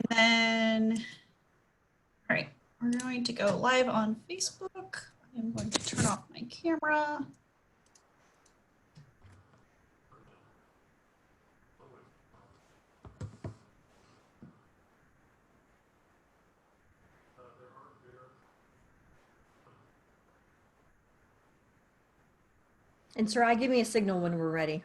then, all right, we're going to go live on Facebook. I'm going to turn off my camera. And Sarai, give me a signal when we're ready.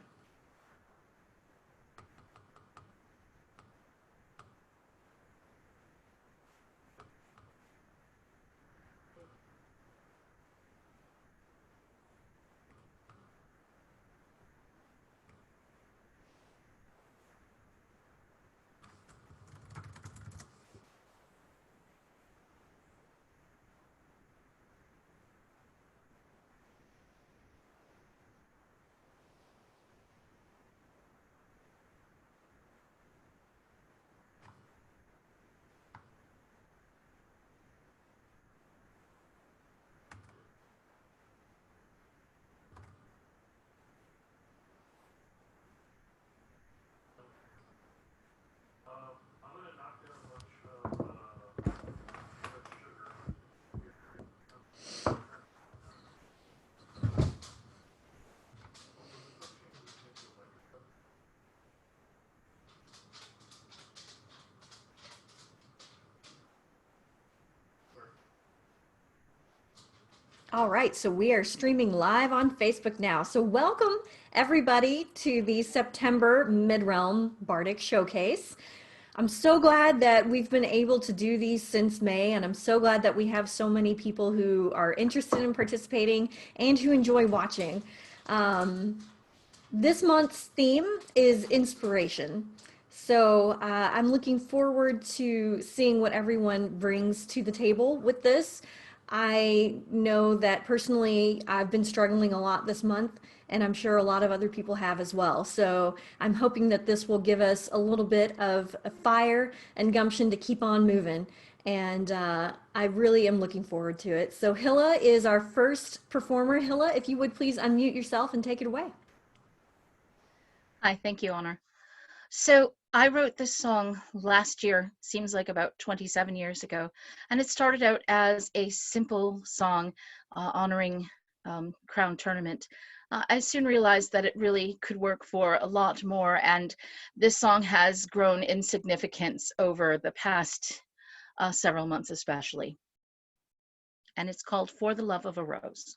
All right, so we are streaming live on Facebook now. So welcome everybody to the September Midrealm Bardic Showcase. I'm so glad that we've been able to do these since May, and I'm so glad that we have so many people who are interested in participating and who enjoy watching. This month's theme is inspiration. So I'm looking forward to seeing what everyone brings to the table with this. I know that personally I've been struggling a lot this month, and I'm sure a lot of other people have as well. So I'm hoping that this will give us a little bit of a fire and gumption to keep on moving. And I really am looking forward to it. So Hilla is our first performer. Hilla, if you would please unmute yourself and take it away. Hi, thank you, Honor. So I wrote this song last year, seems like about 27 years ago, and it started out as a simple song honoring Crown Tournament. I soon realized that it really could work for a lot more, and this song has grown in significance over the past several months especially. And it's called For the Love of a Rose.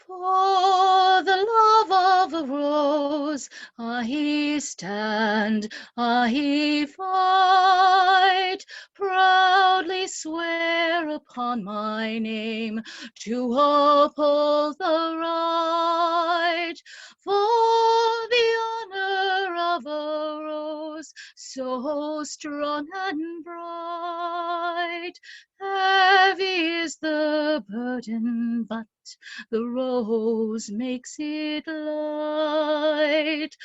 For the love of a rose, I stand, I fight, proudly swear upon my name to uphold the right. For the honor of a rose, so strong and bright, heavy is the burden, but the rose makes it light.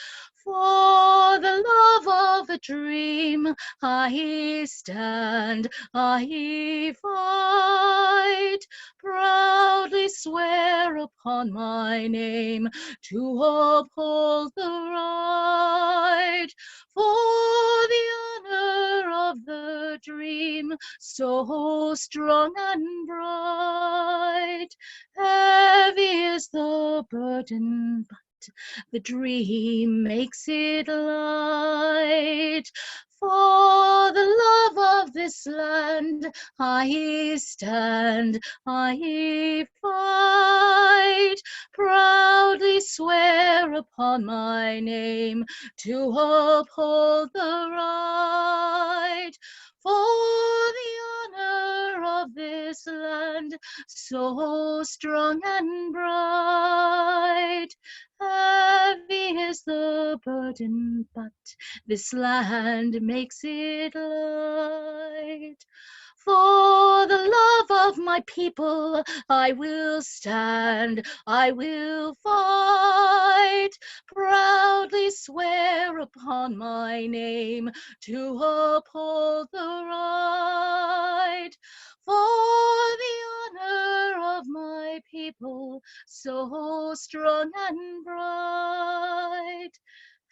For the love of a dream, I stand, I fight, proudly swear upon my name to uphold the right. For the honor of the dream, so strong and bright, heavy is the burden, but the dream makes it light. For the love of this land, I stand, I fight, proudly swear upon my name to uphold the right. For the honor of this land, so strong and bright, heavy is the burden, but this land makes it light. For the love of my people, I will stand, I will fight, proudly swear upon my name to uphold the right. For the honor of my people, so strong and bright,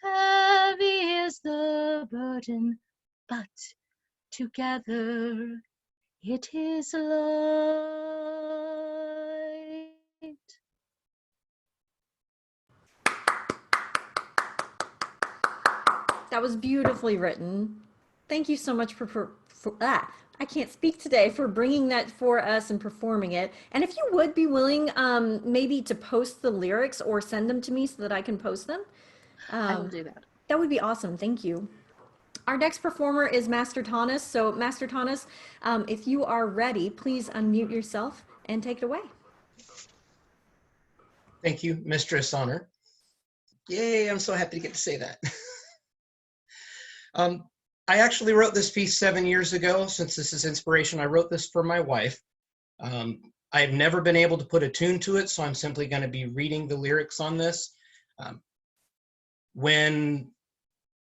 heavy is the a burden, but together it is light. That was beautifully written. Thank you so much I can't speak today, for bringing that for us and performing it. And if you would be willing, maybe to post the lyrics or send them to me so that I can post them, I will do that. that would be awesome. Thank you. Our next performer is Master Tanis. So Master Tanis, if you are ready, please unmute yourself and take it away. Thank you, Mistress Honor. Yay, I'm so happy to get to say that. I actually wrote this piece 7 years ago. Since this is inspiration, I wrote this for my wife. I've never been able to put a tune to it, so I'm simply going to be reading the lyrics on this. When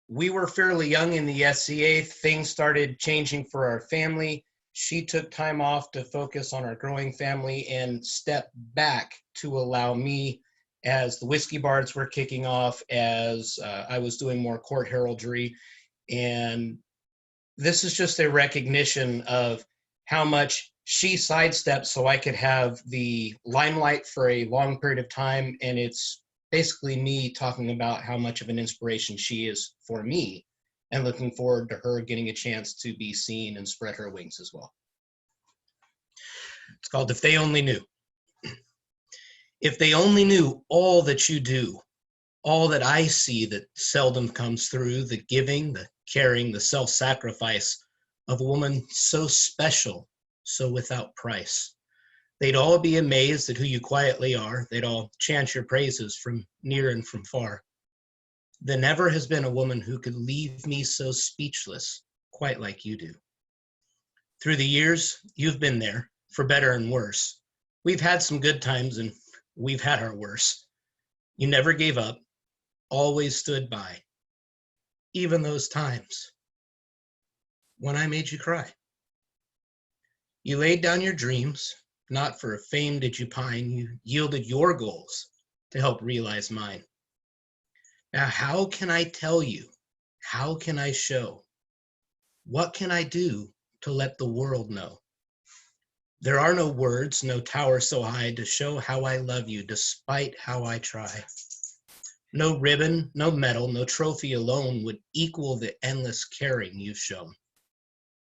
we were fairly young in the SCA, things started changing for our family. She took time off to focus on our growing family and stepped back to allow me, as the Whiskey Bards were kicking off, as I was doing more court heraldry. And this is just a recognition of how much she sidestepped so I could have the limelight for a long period of time. And it's basically me talking about how much of an inspiration she is for me, and looking forward to her getting a chance to be seen and spread her wings as well. It's called If They Only Knew. If they only knew all that you do, all that I see that seldom comes through, the giving, the caring, the self-sacrifice of a woman so special, so without price. They'd all be amazed at who you quietly are. They'd all chant your praises from near and from far. There never has been a woman who could leave me so speechless, quite like you do. Through the years, you've been there, for better and worse. We've had some good times and we've had our worse. You never gave up, always stood by. Even those times when I made you cry. You laid down your dreams, not for fame did you pine. You yielded your goals to help realize mine. Now, how can I tell you? How can I show? What can I do to let the world know? There are no words, no tower so high to show how I love you despite how I try. No ribbon, no medal, no trophy alone would equal the endless caring you've shown.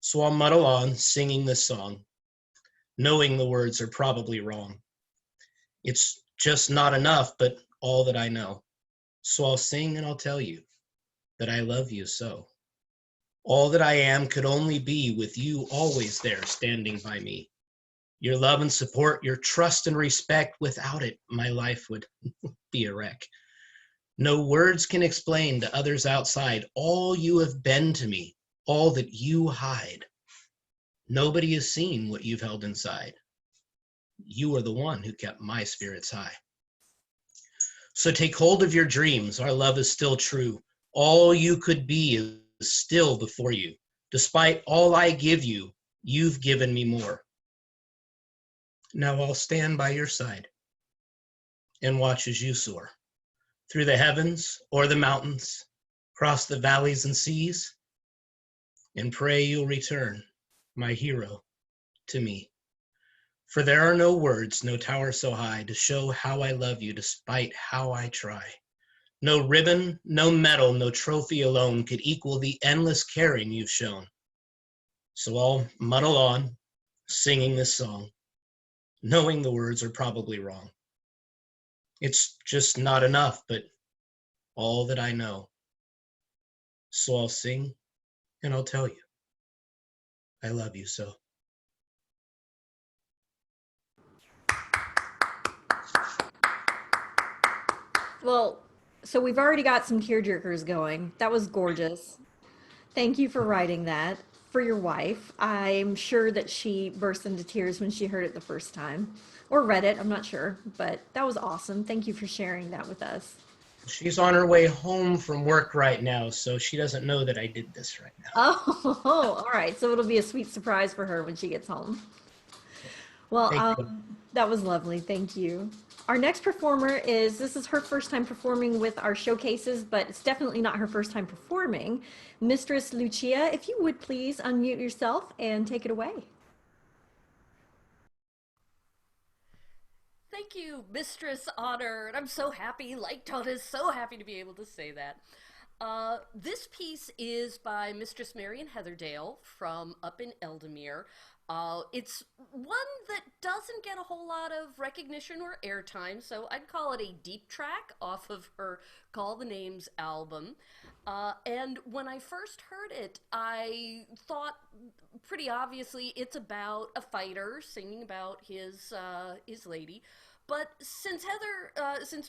So I'll muddle on singing this song, knowing the words are probably wrong. It's just not enough, but all that I know. So I'll sing and I'll tell you that I love you so. All that I am could only be with you always there standing by me. Your love and support, your trust and respect, without it, my life would be a wreck. No words can explain to others outside all you have been to me, all that you hide. Nobody has seen what you've held inside. You are the one who kept my spirits high. So take hold of your dreams. Our love is still true. All you could be is still before you. Despite all I give you, you've given me more. Now I'll stand by your side and watch as you soar through the heavens or the mountains, cross the valleys and seas, and pray you'll return, my hero, to me. For there are no words, no tower so high to show how I love you despite how I try. No ribbon, no medal, no trophy alone could equal the endless caring you've shown. So I'll muddle on, singing this song, knowing the words are probably wrong. It's just not enough, but all that I know. So I'll sing and I'll tell you, I love you so. Well, so we've already got some tearjerkers going. That was gorgeous. Thank you for writing that for your wife. I'm sure that she burst into tears when she heard it the first time, or read it, I'm not sure, but that was awesome. Thank you for sharing that with us. She's on her way home from work right now, so she doesn't know that I did this right now. Oh, all right. So it'll be a sweet surprise for her when she gets home. Well, Thank you. that was lovely. Thank you. Our next performer this is her first time performing with our showcases, but it's definitely not her first time performing. Mistress Lucia, if you would please unmute yourself and take it away. Thank you, Mistress Honor, and I'm so happy, like Todd is so happy to be able to say that. This piece is by Mistress Marion Heatherdale from up in Eldamere. It's one that doesn't get a whole lot of recognition or airtime, so I'd call it a deep track off of her Call the Names album. And when I first heard it, I thought pretty obviously it's about a fighter singing about his lady. But since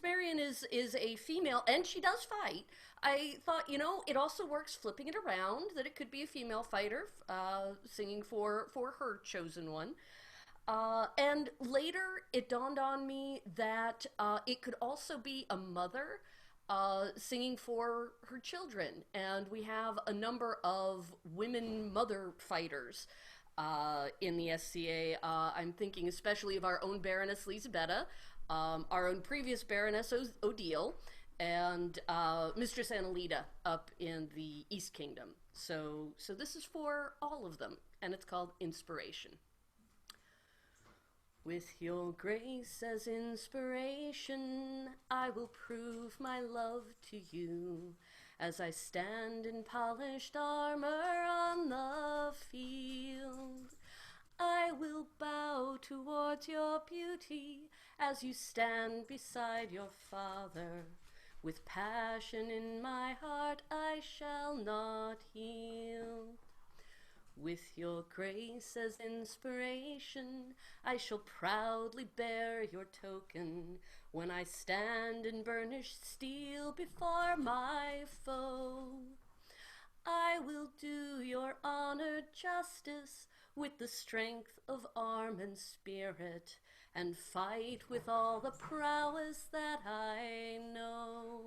Marion is a female, and she does fight, I thought, you know, it also works flipping it around, that it could be a female fighter singing for her chosen one. And later it dawned on me that it could also be a mother singing for her children. And we have a number of women mother fighters in the SCA. I'm thinking especially of our own Baroness Lisabetta, our own previous Baroness Odile, and Mistress Annalita up in the East Kingdom. So this is for all of them, and it's called Inspiration. With your grace as inspiration, I will prove my love to you as I stand in polished armor on the field. I will bow towards your beauty as you stand beside your father. With passion in my heart, I shall not yield. With your grace as inspiration, I shall proudly bear your token when I stand in burnished steel before my foe. I will do your honor justice with the strength of arm and spirit, and fight with all the prowess that I know.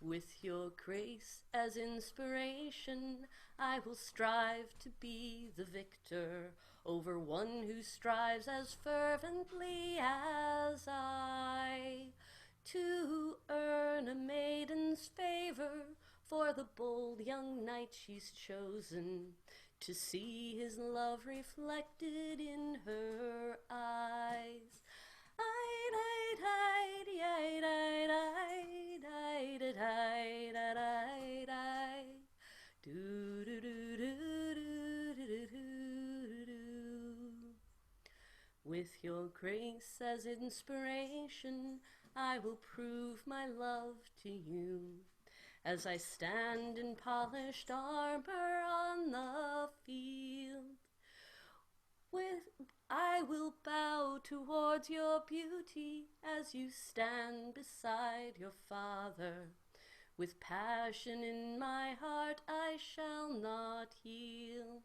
With your grace as inspiration, I will strive to be the victor over one who strives as fervently as I, to earn a maiden's favor for the bold young knight she's chosen, to see his love reflected in her eyes. With your grace as inspiration, I will prove my love to you as I stand in polished armor on the field. I will bow towards your beauty as you stand beside your father. With passion in my heart, I shall not yield.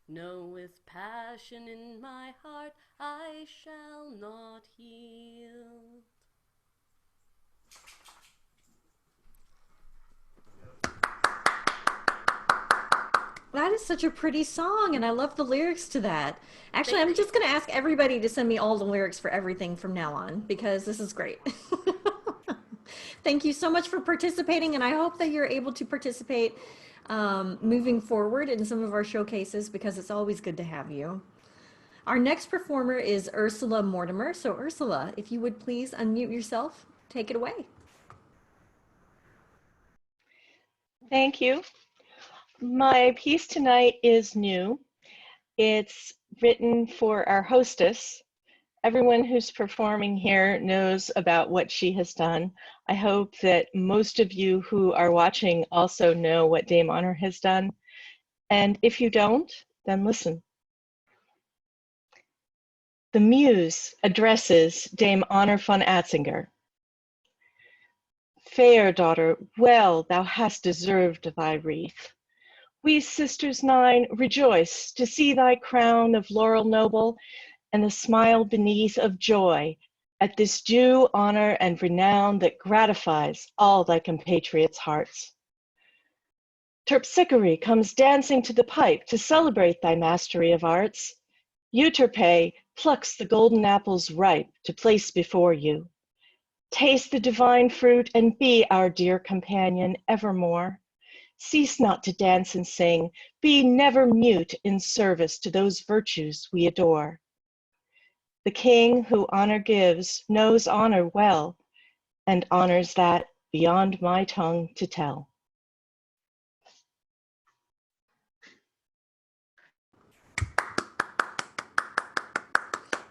No, with passion in my heart, I shall not yield. That is such a pretty song, and I love the lyrics to that. Actually, I'm just going to ask everybody to send me all the lyrics for everything from now on, because this is great. Thank you so much for participating, and I hope that you're able to participate moving forward in some of our showcases, because it's always good to have you. Our next performer is Ursula Mortimer. So Ursula, if you would please unmute yourself, take it away. Thank you. My piece tonight is new. It's written for our hostess. Everyone who's performing here knows about what she has done. I hope that most of you who are watching also know what Dame Honor has done. And if you don't, then listen. The Muse addresses Dame Honor von Atzinger. Fair daughter, well thou hast deserved thy wreath. We sisters nine rejoice to see thy crown of laurel noble, and the smile beneath of joy at this due honor and renown that gratifies all thy compatriots' hearts. Terpsichore comes dancing to the pipe to celebrate thy mastery of arts. Euterpe, plucks the golden apples ripe to place before you. Taste the divine fruit and be our dear companion evermore. Cease not to dance and sing, be never mute in service to those virtues we adore. The king who honor gives knows honor well, and honors that beyond my tongue to tell.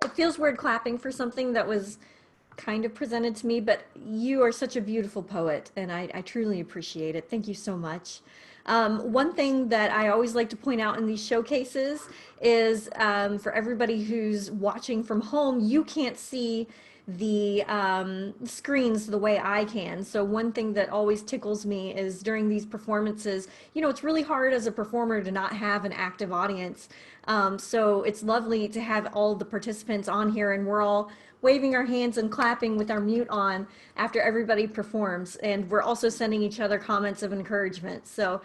It feels weird clapping for something that was kind of presented to me, but you are such a beautiful poet, and I truly appreciate it. Thank you so much. One thing that I always like to point out in these showcases is for everybody who's watching from home, you can't see the screens the way I can. So one thing that always tickles me is during these performances, you know, it's really hard as a performer to not have an active audience. So it's lovely to have all the participants on here, and we're all waving our hands and clapping with our mute on after everybody performs. And we're also sending each other comments of encouragement. So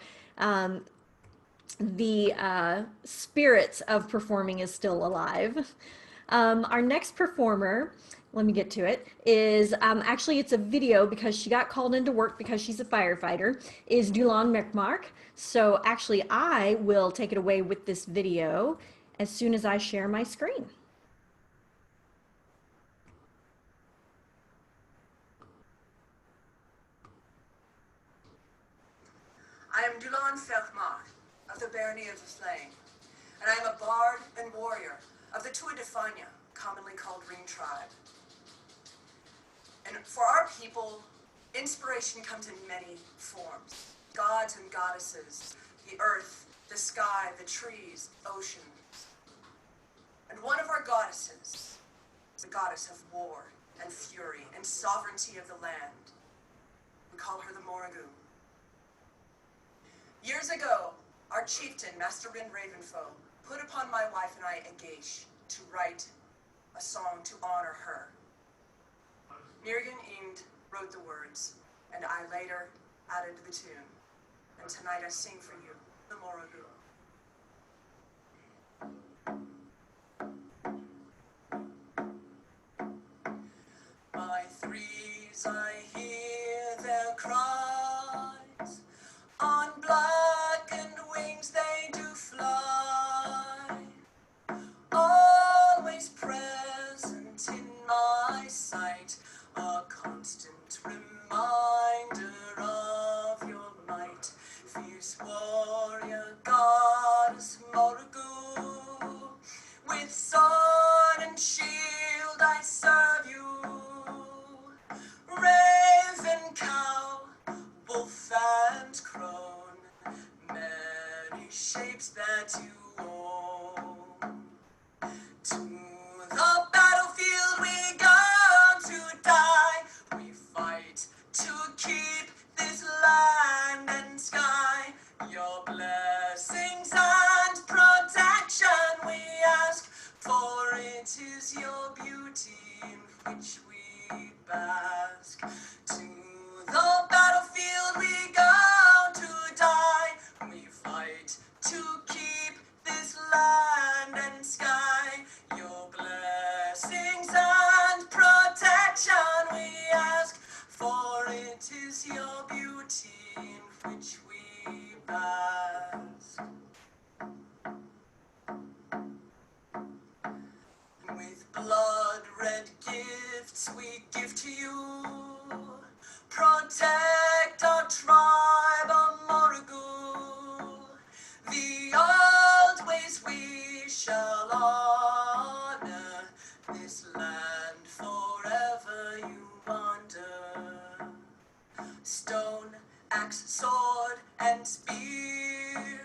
the spirit of performing is still alive. Our next performer, let me get to it, is actually it's a video because she got called into work because she's a firefighter, is Dulan Mekmark. So actually I will take it away with this video as soon as I share my screen. I am Dulan Felkmar of the Barony of the Flame, and I am a bard and warrior of the Tuatapania, commonly called Ring Tribe. And for our people, inspiration comes in many forms. Gods and goddesses, the earth, the sky, the trees, oceans. And one of our goddesses is the goddess of war and fury and sovereignty of the land. We call her the Morrigu. Years ago, our chieftain, Master Rin Ravenfoe, put upon my wife and I a geish to write a song to honor her. Miriam Ingd wrote the words, and I later added the tune. And tonight I sing for you, the Morrigu. By threes I hear their cries, on blackened wings they do fly, always present in my sight, a constant reminder of your might, fierce warrior goddess Morrigu, with sword and shield I serve you, raven cow, wolf and crone, many shapes that you own. To the battlefield we go to die, we fight to keep this land and sky. Your blessings and protection we ask, for it is your beauty in which we bask. To the battlefield we go to die, we fight to keep this land and sky. Your blessings and protection we ask, for it is your beauty in which we bask. With blood-red gifts we give to you, protect our tribe of Morrigu. The old ways we shall honor, this land forever you wander. Stone, axe, sword, and spear,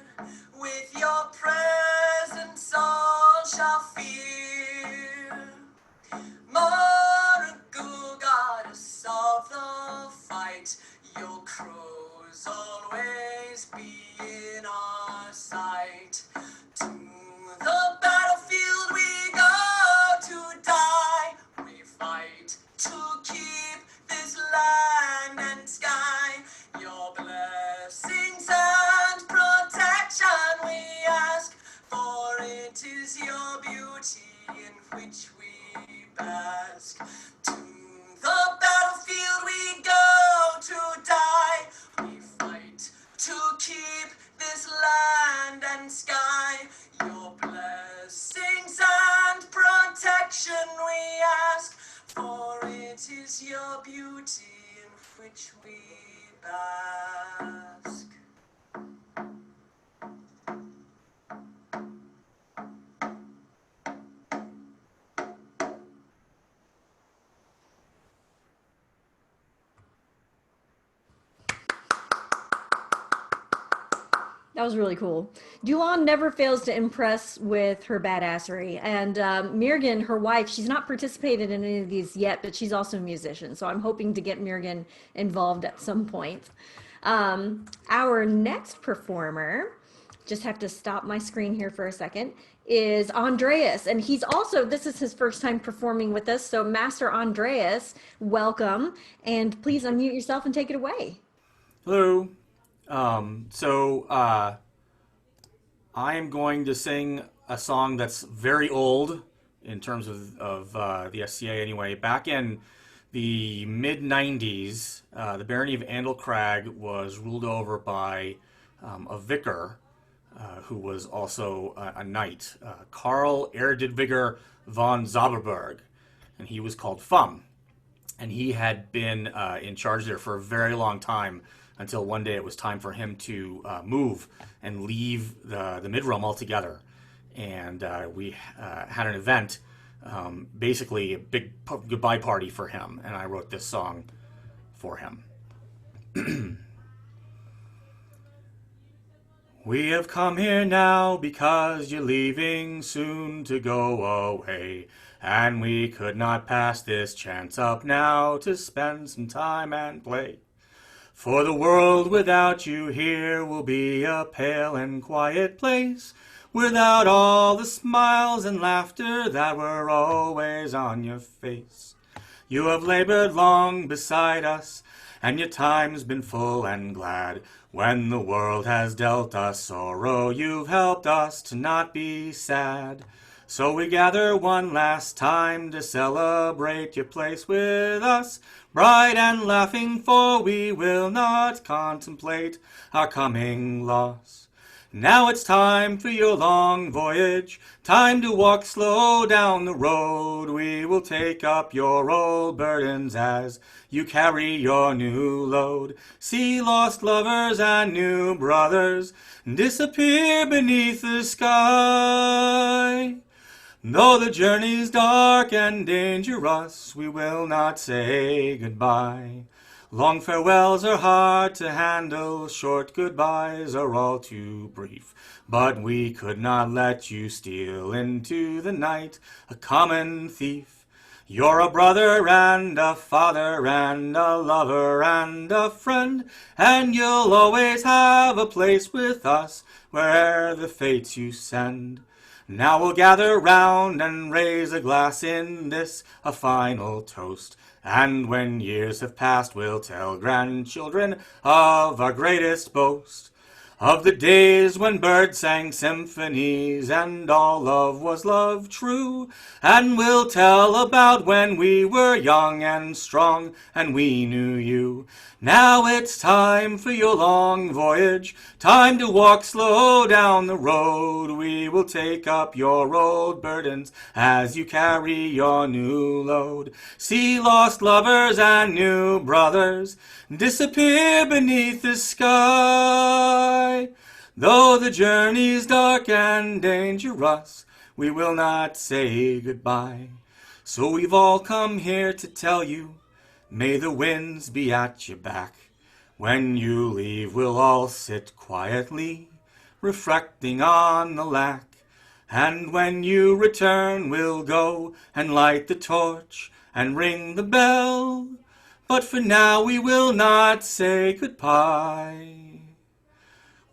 with your presence all shall fear. Morrigu, goddess of the fight, your crows always be in our sight. To the battlefield we go to die, we fight to keep this land and sky. Your blessings and protection we ask, for it is your beauty in which we bask. To the battlefield we go to die. We fight to keep this land and sky. Your blessings and protection we ask, for it is your beauty in which we bask. That was really cool. Dulon never fails to impress with her badassery. And Mirgan, her wife, she's not participated in any of these yet, but she's also a musician. So I'm hoping to get Mirgan involved at some point. Our next performer, just have to stop my screen here for a second, is Andreas. And he's also, this is his first time performing with us. So Master Andreas, welcome. And please unmute yourself and take it away. Hello. I am going to sing a song that's very old in terms of the SCA anyway. Back in the mid-90s, the barony of Andelkrag was ruled over by a vicar who was also a knight, Karl Erdidviger von Zauberberg, and he was called Fum. And he had been in charge there for a very long time, until one day it was time for him to move and leave the Midrealm altogether. And we had an event, basically a big goodbye party for him, and I wrote this song for him. We have come here now because you're leaving soon to go away, and we could not pass this chance up now to spend some time and play. For the world without you here will be a pale and quiet place, without all the smiles and laughter that were always on your face. You have labored long beside us, and your time's been full and glad. When the world has dealt us sorrow, you've helped us to not be sad. So we gather one last time to celebrate your place with us, bright and laughing, for we will not contemplate our coming loss. Now it's time for your long voyage, time to walk slow down the road. We will take up your old burdens as you carry your new load. See lost lovers and new brothers disappear beneath the sky. Though the journey's dark and dangerous, we will not say goodbye. Long farewells are hard to handle, short goodbyes are all too brief. But we could not let you steal into the night, a common thief. You're a brother and a father and a lover and a friend, and you'll always have a place with us where the fates you send. Now we'll gather round and raise a glass in this, a final toast. And when years have passed, we'll tell grandchildren of our greatest boast. Of the days when birds sang symphonies and all love was love true. And we'll tell about when we were young and strong and we knew you. Now it's time for your long voyage, time to walk slow down the road. We will take up your old burdens as you carry your new load. See lost lovers and new brothers disappear beneath the sky. Though the journey's dark and dangerous, we will not say goodbye. So we've all come here to tell you, may the winds be at your back. When you leave, we'll all sit quietly, reflecting on the lack. And when you return, we'll go and light the torch and ring the bell. But for now, we will not say goodbye.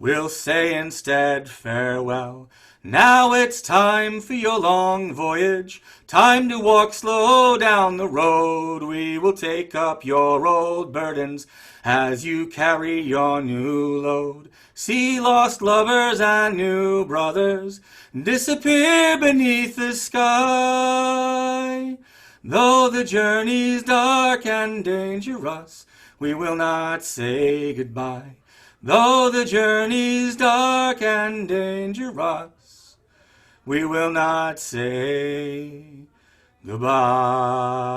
We'll say instead farewell. Now it's time for your long voyage, time to walk slow down the road. We will take up your old burdens as you carry your new load. See lost lovers and new brothers disappear beneath the sky. Though the journey's dark and dangerous, we will not say goodbye. Though the journey's dark and dangerous, we will not say goodbye.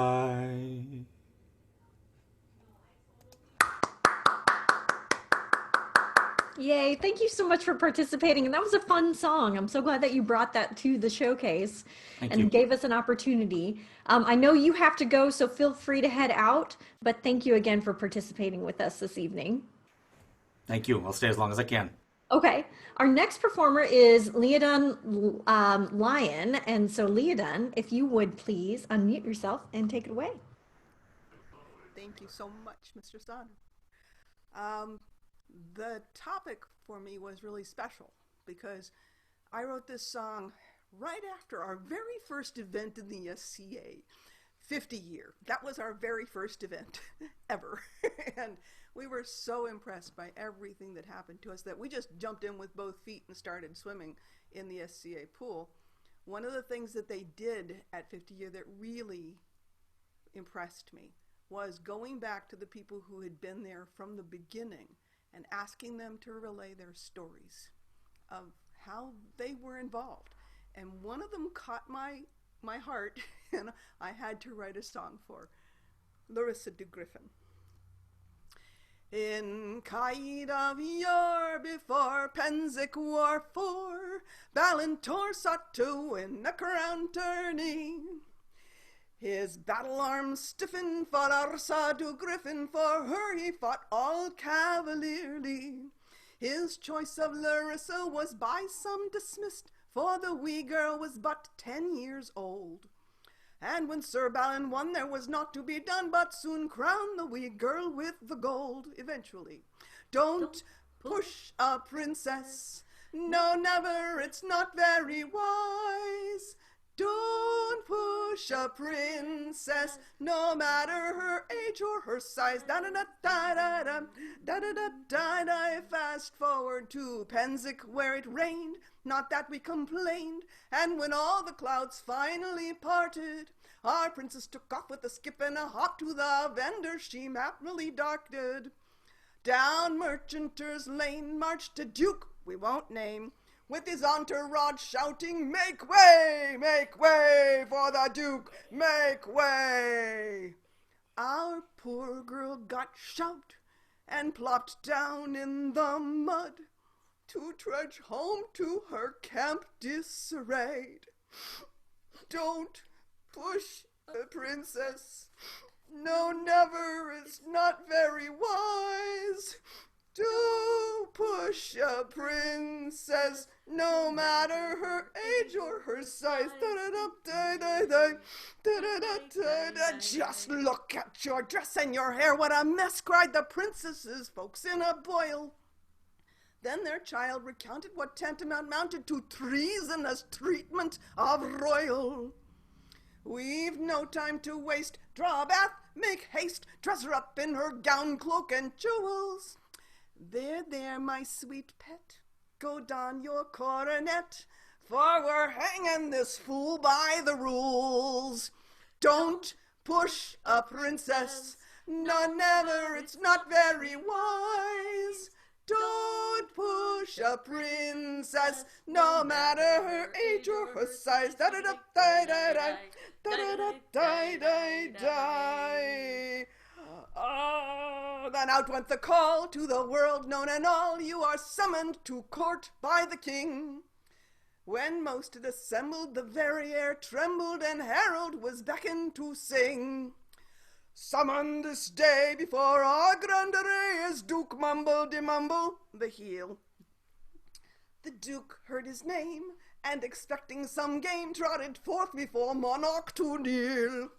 Yay, thank you so much for participating. And that was a fun song. I'm so glad that you brought that to the showcase and you. gave us an opportunity. I know you have to go, so feel free to head out. But thank you again for participating with us this evening. Thank you. I'll stay as long as I can. Okay, our next performer is Leodun Lion. And so Leodun, if you would please unmute yourself and take it away. Thank you so much, Mistress Honor. The topic for me was really special because I wrote this song right after our very first event in the SCA, 50 year. That was our very first event ever. And we were so impressed by everything that happened to us that we just jumped in with both feet and started swimming in the SCA pool. One of the things that they did at 50 year that really impressed me was going back to the people who had been there from the beginning and asking them to relay their stories of how they were involved. And one of them caught my heart, and I had to write a song for Larissa de Griffin. In Caid of yore, before Penzic war for, Ballantor sought to win a crown tourney. His battle arms stiffened for Larissa de Griffin, for her he fought all cavalierly. His choice of Larissa was by some dismissed, for the wee girl was but 10 years old. And when Sir Balin won, there was naught to be done but soon crown the wee girl with the gold eventually. Don't push a princess, no, never, it's not very wise. Don't push a princess, no matter her age or her size. Da-da-da-da-da-da, da-da-da-da-da. Fast forward to Penzic where it rained, not that we complained. And when all the clouds finally parted, our princess took off with a skip and a hop to the vendor she happily darted. Down Merchanters Lane marched a duke we won't name, with his entourage shouting, make way for the Duke, make way. Our poor girl got shot and plopped down in the mud to trudge home to her camp disarrayed. Don't push a princess, no, never, it's not very wise. To push a princess, no matter her age or her size. Just look at your dress and your hair, what a mess, cried the princess's folks in a boil. Then their child recounted what tantamount mounted to treasonous treatment of royal. We've no time to waste, draw a bath, make haste, dress her up in her gown, cloak, and jewels. There, my sweet pet, go don your coronet, for we're hanging this fool by the rules. Don't push a princess, no, never, it's not very wise. Don't push a princess, no matter her age or her size. Da-da-da-da-da-da, da-da-da-da-da-da. Oh, then out went the call to the world known and all, you are summoned to court by the king. When most had assembled, the very air trembled, and Harold was beckoned to sing. Summoned this day before our grandeur is Duke Mumble-de-Mumble the heel. The Duke heard his name, and expecting some game, trotted forth before monarch to kneel.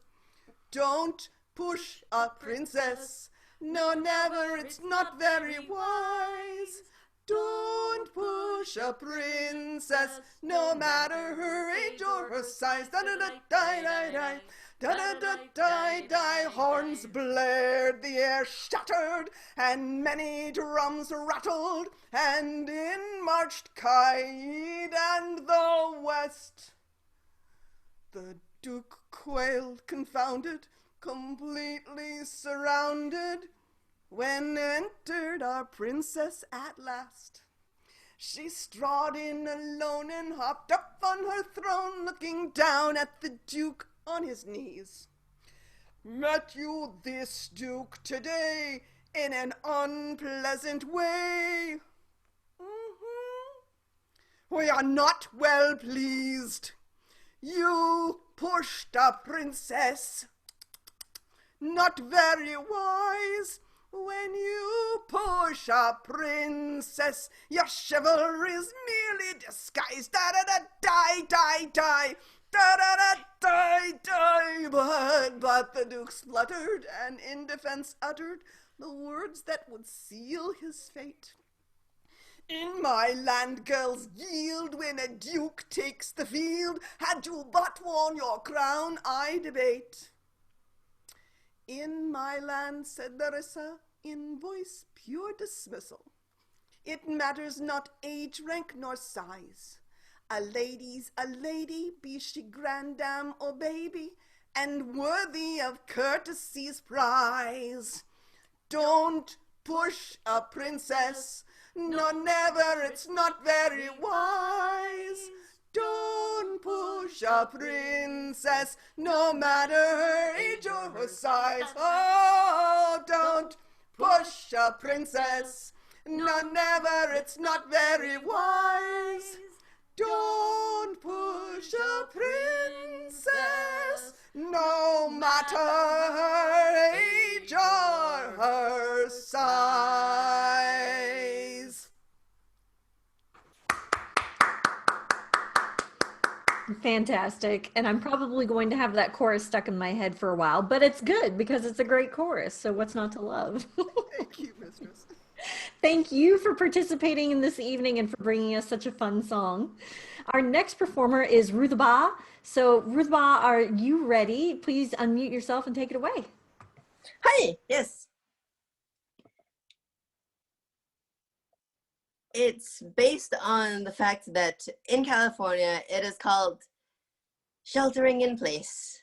Don't push a princess, no, never, it's not very wise. Don't push a princess, no matter her age or her size. Da-da-da-die-die-die. Da-da-da-die-die. Horns blared, the air shattered, and many drums rattled, and in marched Caid and the West. The Duke quailed, confounded, completely surrounded, when entered our princess at last. She strode in alone and hopped up on her throne, looking down at the Duke on his knees. Met you this Duke today in an unpleasant way. We are not well pleased. You pushed a princess. Not very wise. When you push a princess, your chivalry's merely disguised. Da-da-da-die-die-die. Da-da-da-die-die. But the Duke spluttered and in defense uttered the words that would seal his fate. In my land, girls yield when a Duke takes the field. Had you but worn your crown, I debate. In my land, said Larissa, in voice pure dismissal, it matters not age, rank, nor size. A lady's a lady, be she grandam or baby, and worthy of courtesy's prize. Don't push a princess, no, never, it's not very wise. Don't push a princess, no matter her age or her size. Oh, don't push a princess, no, never, it's not very wise. Don't push a princess, no matter her age or her size. Fantastic. And I'm probably going to have that chorus stuck in my head for a while, but it's good because it's a great chorus. So what's not to love? Thank you, Mistress. Thank you for participating in this evening and for bringing us such a fun song. Our next performer is Ruthaba. So Ruthaba, are you ready? Please unmute yourself and take it away. Hi, yes. It's based on the fact that in California, it is called sheltering in place.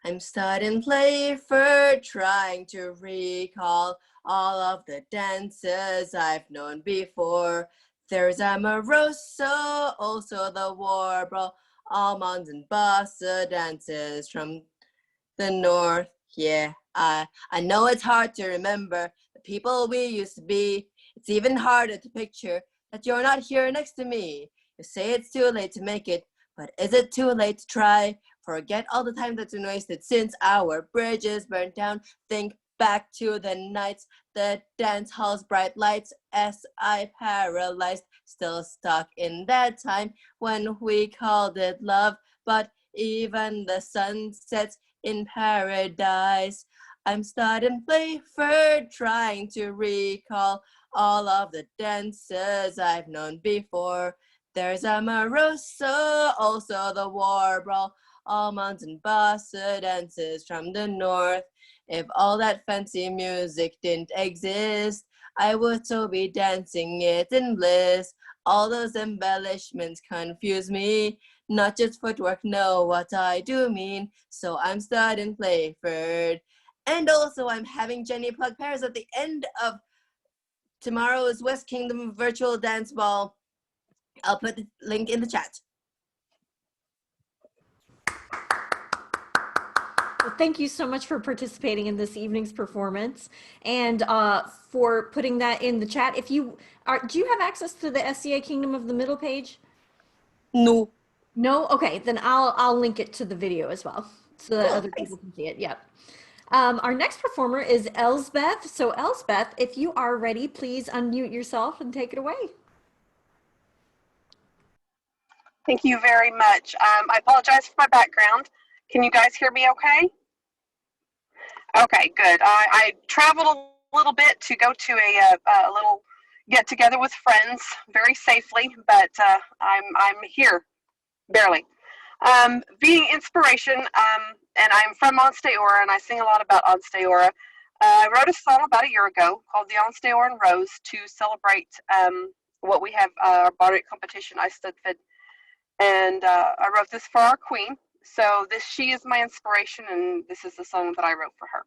I'm studying play for trying to recall all of the dances I've known before. There's Amoroso, also the Warble, Almonds and Bossa dances from the north. Yeah, I know it's hard to remember the people we used to be. It's even harder to picture that you're not here next to me. You say it's too late to make it, but is it too late to try? Forget all the time that's been wasted since our bridges burned down. Think back to the nights, the dance hall's bright lights, as I paralyzed, still stuck in that time when we called it love. But even the sun sets in paradise. I'm studying Playford, trying to recall all of the dances I've known before. There's Amoroso, also the Warble, Almonds and Bossa dances from the north. If all that fancy music didn't exist, I would so be dancing it in bliss. All those embellishments confuse me. Not just footwork, know what I do mean. So I'm studying Playford. And also I'm having Jenny plug pairs at the end of tomorrow's West Kingdom virtual dance ball. I'll put the link in the chat. Well, thank you so much for participating in this evening's performance and for putting that in the chat. If you are, do you have access to the SCA Kingdom of the Middle page? No. No? Okay, then I'll link it to the video as well so that other people can see it. Yep. Our next performer is Elsbeth. So Elsbeth, if you are ready, please unmute yourself and take it away. Thank you very much. I apologize for my background. Can you guys hear me okay? Okay, good. I traveled little bit to go to a little get together with friends very safely, but I'm here barely. Being inspiration, and I'm from Onsteora, and I sing a lot about Onsteora. I wrote a song about a year ago called the Onsteoran Rose to celebrate what we have, our Bardic competition, I stood fid. And I wrote this for our queen. So she is my inspiration, and this is the song that I wrote for her.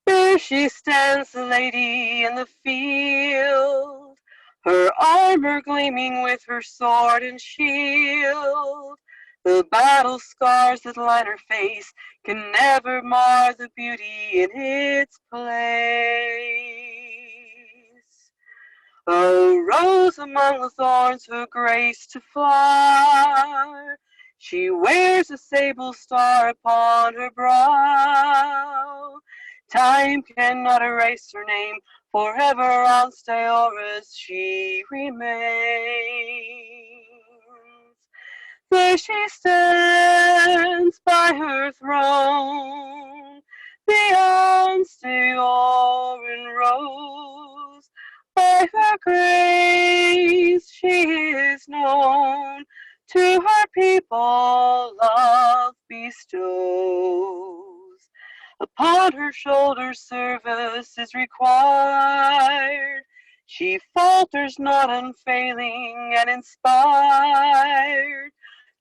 There she stands, the lady in the field, her armor gleaming with her sword and shield. The battle scars that line her face can never mar the beauty in its place. A rose among the thorns, her grace to fly. She wears a sable star upon her brow. Time cannot erase her name, forever on Steoras she remains. There she stands by her throne, beyond Steoran rose. By her grace she is known, to her people love bestows. Upon her shoulders service is required. She falters not, unfailing and inspired,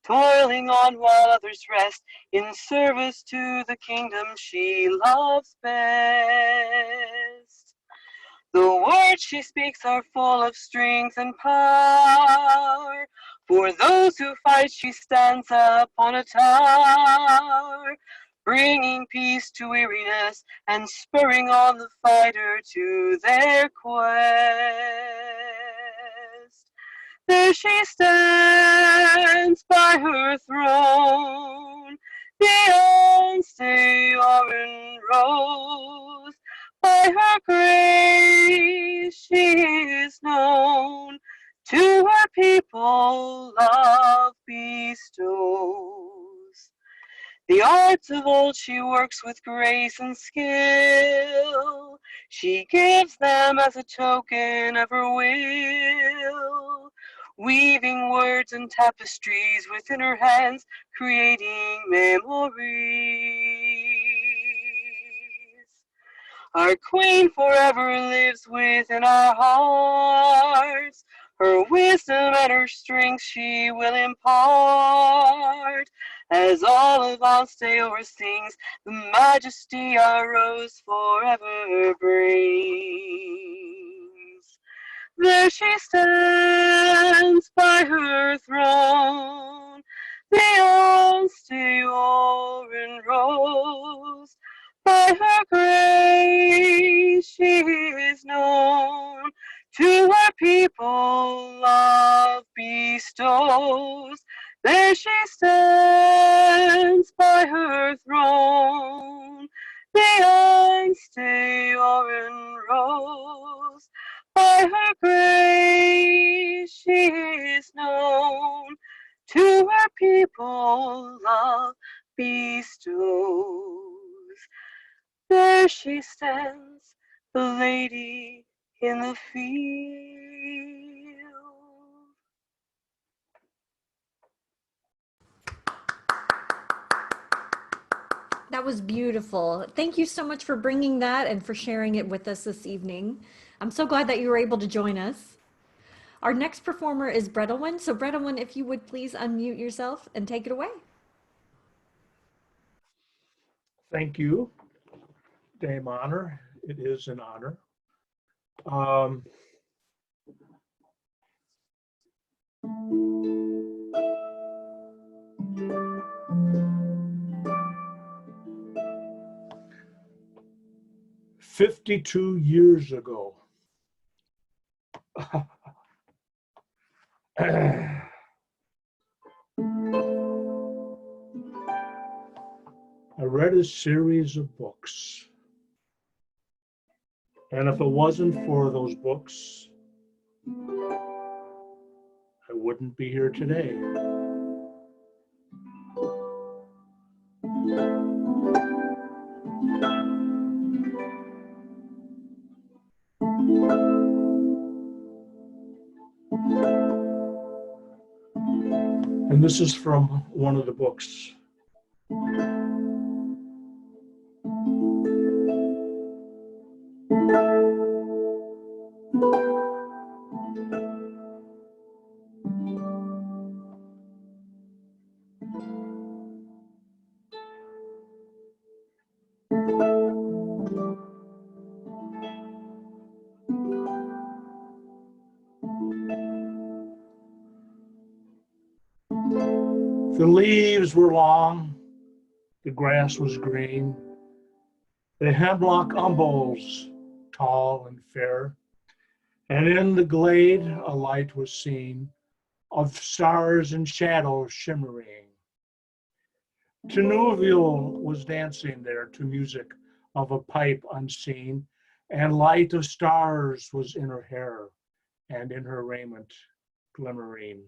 toiling on while others rest, in service to the kingdom she loves best. The words she speaks are full of strength and power. For those who fight she stands upon a tower, bringing peace to weariness and spurring on the fighter to their quest. There she stands by her throne, beyond Steoran rose. By her grace she is known, to her people love bestows. The arts of old she works with grace and skill. She gives them as a token of her will, weaving words and tapestries within her hands, creating memories. Our queen forever lives within our hearts. Her wisdom and her strength she will impart, as all of Onsteora sings the majesty our rose forever brings. There she stands by her throne, the Onsteoran rose. By her grace she is known, to her people love bestows. There she stands by her throne, the Onsteoran rose. By her grace she is known, to her people love bestows. There she stands, the lady in the field. That was beautiful. Thank you so much for bringing that and for sharing it with us this evening. I'm so glad that you were able to join us. Our next performer is Bredalwyn. So Bredalwyn, if you would please unmute yourself and take it away. Thank you, Dame Honor. It is an honor. 52 years ago, I read a series of books. And if it wasn't for those books, I wouldn't be here today. And this is from one of the books. The leaves were long, the grass was green, the hemlock umbels tall and fair, and in the glade a light was seen of stars and shadows shimmering. Tinuvial was dancing there to music of a pipe unseen, and light of stars was in her hair and in her raiment glimmering.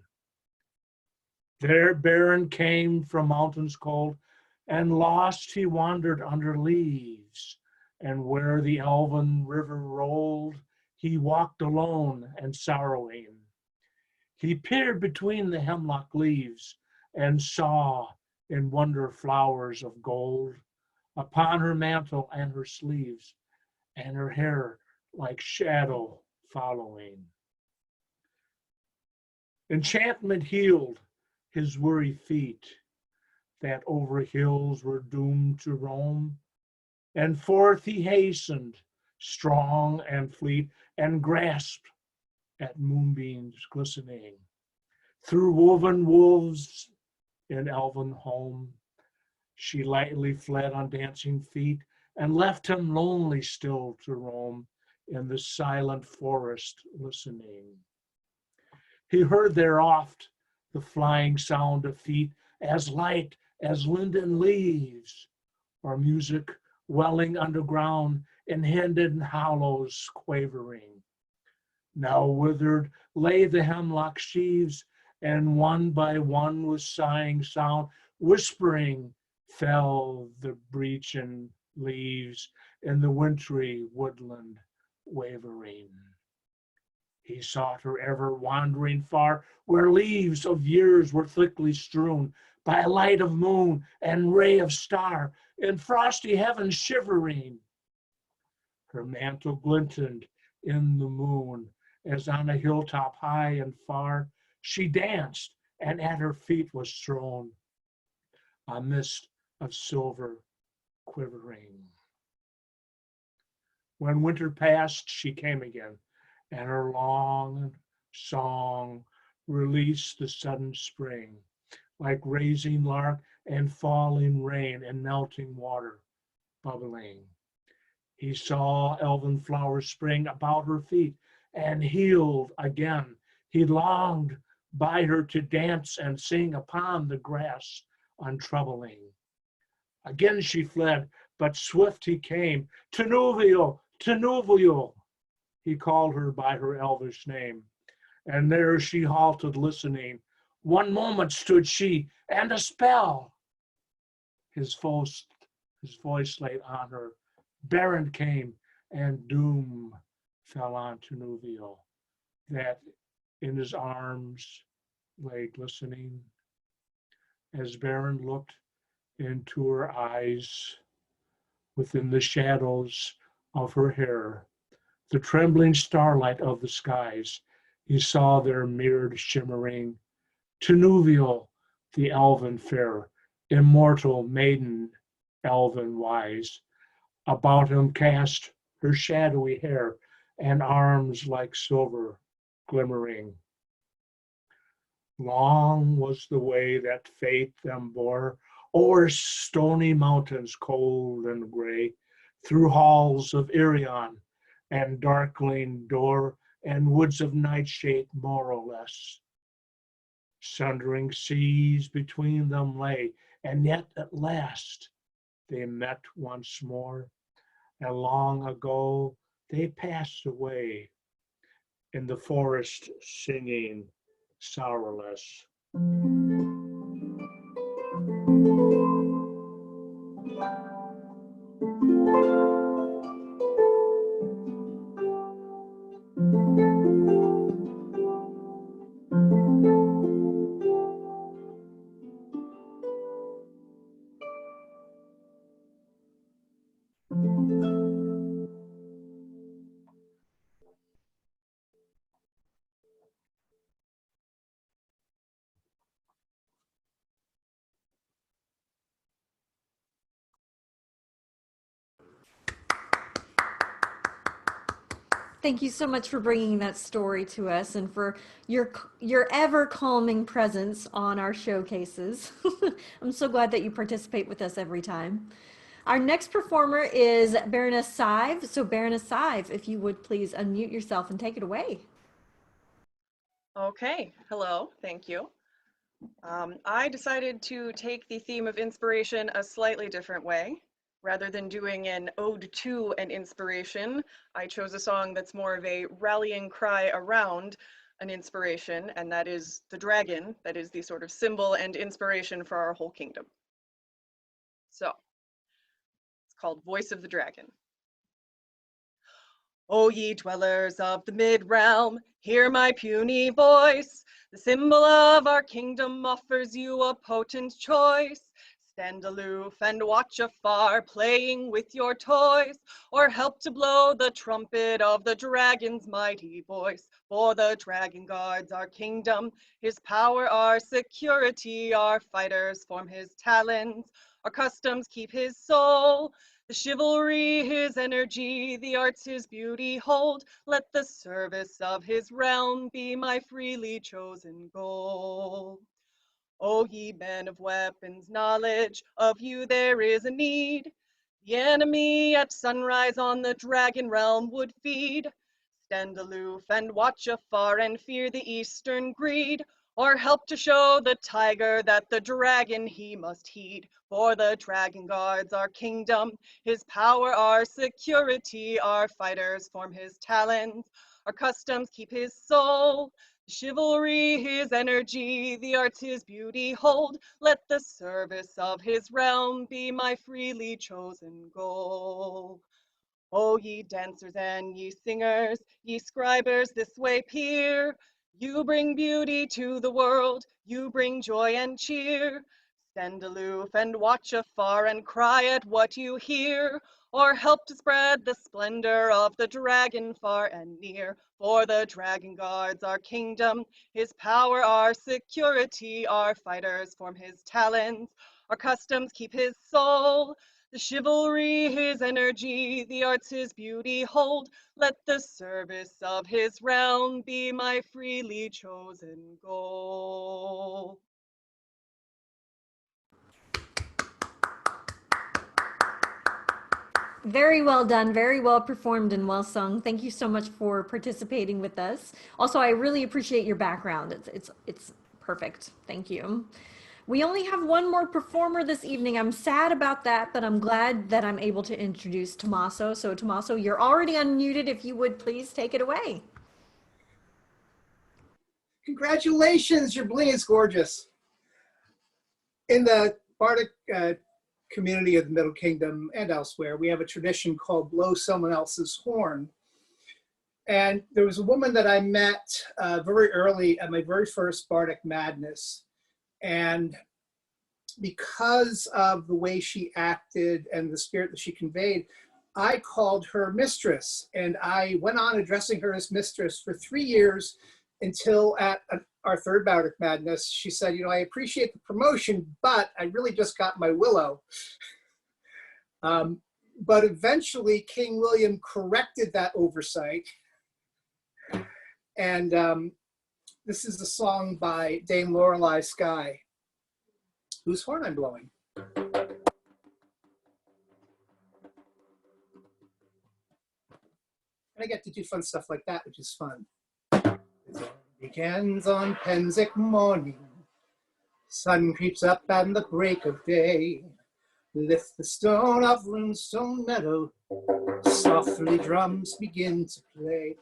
There Baron came from mountains cold, and lost he wandered under leaves, and where the elven river rolled, he walked alone and sorrowing. He peered between the hemlock leaves, and saw in wonder flowers of gold upon her mantle and her sleeves, and her hair like shadow following. Enchantment healed his weary feet that over hills were doomed to roam, and forth he hastened, strong and fleet, and grasped at moonbeams glistening. Through woven wolves in elven home, she lightly fled on dancing feet, and left him lonely still to roam in the silent forest listening. He heard there oft the flying sound of feet, as light as linden leaves, or music welling underground in hidden hollows quavering. Now withered lay the hemlock sheaves, and one by one with sighing sound, whispering fell the breachen leaves in the wintry woodland wavering. He sought her ever wandering far, where leaves of years were thickly strewn, by light of moon and ray of star, in frosty heaven shivering. Her mantle glinted in the moon, as on a hilltop high and far, she danced, and at her feet was thrown a mist of silver quivering. When winter passed, she came again, and her long song released the sudden spring, like raising lark and falling rain and melting water bubbling. He saw elven flowers spring about her feet, and healed again. He longed by her to dance and sing upon the grass untroubling. Again she fled, but swift he came. Tinuvial, Tinuvial, he called her by her elvish name. And there she halted listening. One moment stood she, and a spell. His voice laid on her. Baron came, and doom fell on Tinuvial, that in his arms lay glistening. As Baron looked into her eyes, within the shadows of her hair, the trembling starlight of the skies, he saw their mirrored shimmering. Tinuvial, the elven fair, immortal maiden, elven wise, about him cast her shadowy hair, and arms like silver glimmering. Long was the way that fate them bore, o'er stony mountains cold and gray, through halls of Irion and darkling door, and woods of nightshade more or less. Sundering seas between them lay, and yet at last they met once more, and long ago they passed away in the forest singing sorrowless. Thank you so much for bringing that story to us and for your ever calming presence on our showcases. I'm so glad that you participate with us every time. Our next performer is Baroness Sive. So Baroness Sive, if you would please unmute yourself and take it away. Okay, hello, thank you. I decided to take the theme of inspiration a slightly different way. Rather than doing an ode to an inspiration, I chose a song that's more of a rallying cry around an inspiration, and that is the dragon, that is the sort of symbol and inspiration for our whole kingdom. So, it's called Voice of the Dragon. O ye dwellers of the Midrealm, hear my puny voice. The symbol of our kingdom offers you a potent choice. Stand aloof and watch afar, playing with your toys, or help to blow the trumpet of the dragon's mighty voice. For the dragon guards our kingdom, his power our security, our fighters form his talons, our customs keep his soul. The chivalry his energy, the arts his beauty hold. Let the service of his realm be my freely chosen goal. O ye men of weapons knowledge, of you there is a need. The enemy at sunrise on the dragon realm would feed. Stand aloof and watch afar and fear the eastern greed, or help to show the tiger that the dragon he must heed. For the dragon guards our kingdom, his power our security, our fighters form his talons, our customs keep his soul. Chivalry his energy, the arts his beauty hold. Let the service of his realm be my freely chosen goal. O ye dancers and ye singers, ye scribers this way peer. You bring beauty to the world, you bring joy and cheer. Stand aloof and watch afar and cry at what you hear, or help to spread the splendor of the dragon far and near. For the dragon guards our kingdom, his power our security, our fighters form his talons, our customs keep his soul. The chivalry his energy, the arts his beauty hold. Let the service of his realm be my freely chosen goal. Very well done, very well performed and well sung. Thank you so much for participating with us. Also, I really appreciate your background. It's perfect. Thank you. We only have one more performer this evening. I'm sad about that, but I'm glad that I'm able to introduce Tommaso. So Tommaso, you're already unmuted. If you would please take it away. Congratulations, your bling is gorgeous. In the Bardic community of the Middle Kingdom and elsewhere, we have a tradition called blow someone else's horn. And there was a woman that I met very early at my very first Bardic Madness. And because of the way she acted and the spirit that she conveyed, I called her Mistress. And I went on addressing her as Mistress for 3 years until at our third Bardic Madness, she said, you know, I appreciate the promotion, but I really just got my willow. But eventually King William corrected that oversight. And this is a song by Dame Lorelei Skye, whose horn I'm blowing. And I get to do fun stuff like that, which is fun. It begins on Penzic morning. Sun creeps up and the break of day. Lift the stone off Runestone Meadow. Softly drums begin to play.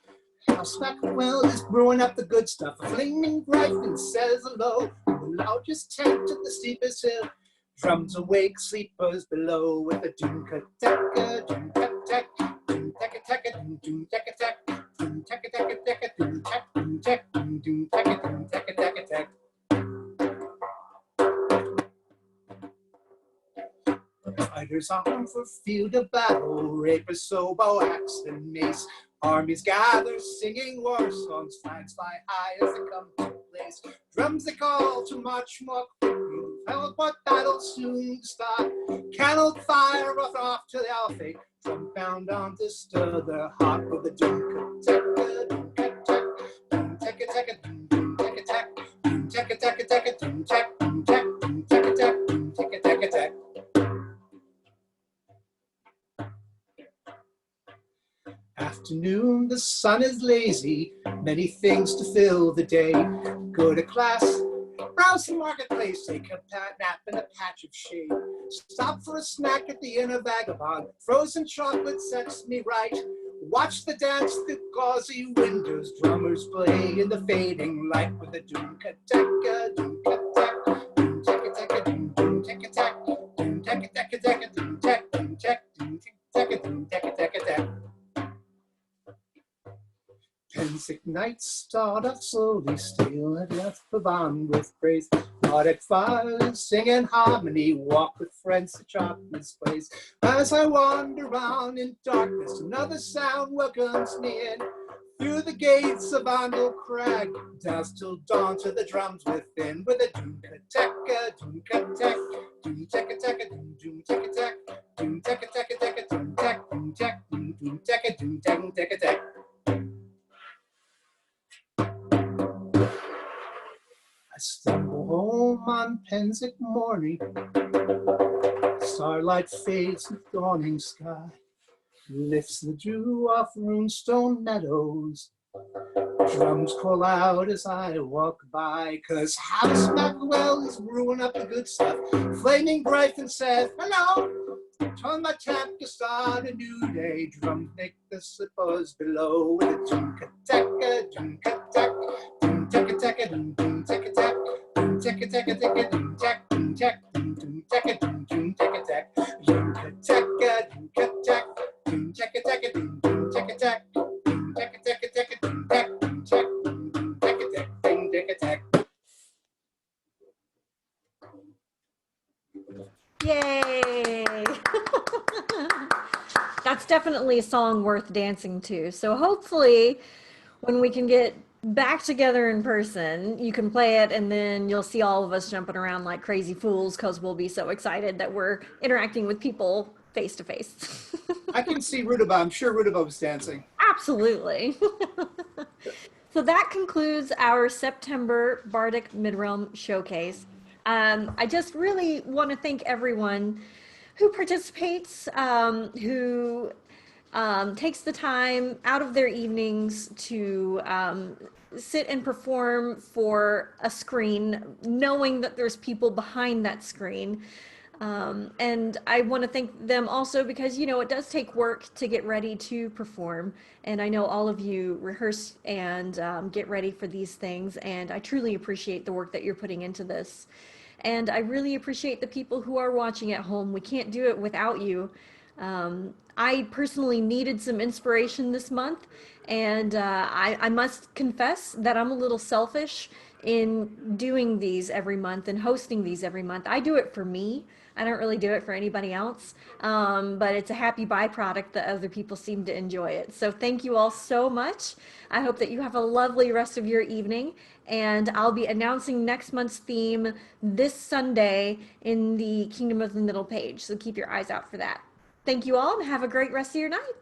House Macwell is brewing up the good stuff. A flaming Gryphon says hello. From the loudest tent to the steepest hill. Drums awake sleepers below with a doom-ka-taka, doom-ka-taka, doom-taka-taka, doom-taka-taka, doom-taka-taka-taka, doom-taka, doom-taka, doom-taka, doom-taka-taka-taka. Fighters armed for field of battle, rapers sow bow, axe, and mace. Armies gather, singing war songs, flags fly high as they come to place. Drums they call to march more quickly, tell what battle soon start. Cannot fire off to the Alfake, drum bound on to stir the heart with a doom-ka-taka, doom-ka-tack, doom-taka-taka, doom-taka-tack, doom-taka-taka-taka, doom-tack, doom-tack, doom-taka-tack, doom-taka-taka-tack. Afternoon, the sun is lazy, many things to fill the day. Go to class, browse the marketplace, take a nap in a patch of shade. Stop for a snack at the Inner Vagabond, frozen chocolate sets me right. Watch the dance through gauzy windows, drummers play in the fading light with a doom-ka-taka, doom-ka-tack, doom-taka-taka, doom-taka-tack, doom-taka-taka-taka, doom-tack, doom-tack, doom-taka-taka, doom-taka-taka-tack. Pensive nights start off slowly, still and left Pavon with praise. Bardic fires sing in harmony, walk with friends to Chocolate's place. As I wander around in darkness, another sound welcomes me in. Through the gates of Arnold Crag, dance till dawn to the drums within. With a doom-ka-taka, doom-ka-tack, doom-taka-taka, doom-taka-tack, doom-taka-taka-taka, doom-tack, doom-tack, doom-taka, doom-taka-taka-tack. I stumble home on Pensive morning. Starlight fades with dawning sky. Lifts the dew off runestone meadows. Drums call out as I walk by. 'Cause House Macwell is brewing up the good stuff. Flaming bright and says, hello. Turn my tap to start a new day. Drums make the slippers below. With a doom-ka-taka, doom-ka-tack, doom-taka-taka, doom-taka-tack, doom-taka-taka-taka, doom-tack, doom-tack, doom-taka, doom-taka-tack, doom-ka-taka, doom-ka-tack, doom-taka-taka, doom-taka-tack, doom-taka-taka-taka, doom-tack, doom-tack, doom-taka-tack, doom-taka-tack. Yay! That's definitely a song worth dancing to. So hopefully when we can get back together in person, you can play it and then you'll see all of us jumping around like crazy fools because we'll be so excited that we're interacting with people face to face. I can see Rudaba. I'm sure Rudaba was dancing. Absolutely. So that concludes our September Bardic Midrealm Showcase. I just really want to thank everyone who participates, who takes the time out of their evenings to sit and perform for a screen, knowing that there's people behind that screen. And I want to thank them also because, you know, it does take work to get ready to perform. And I know all of you rehearse and get ready for these things. And I truly appreciate the work that you're putting into this. And I really appreciate the people who are watching at home. We can't do it without you. I personally needed some inspiration this month. And I must confess that I'm a little selfish in doing these every month and hosting these every month. I do it for me. I don't really do it for anybody else, but it's a happy byproduct that other people seem to enjoy it. So thank you all so much. I hope that you have a lovely rest of your evening, and I'll be announcing next month's theme this Sunday in the Kingdom of the Middle page, so keep your eyes out for that. Thank you all, and have a great rest of your night.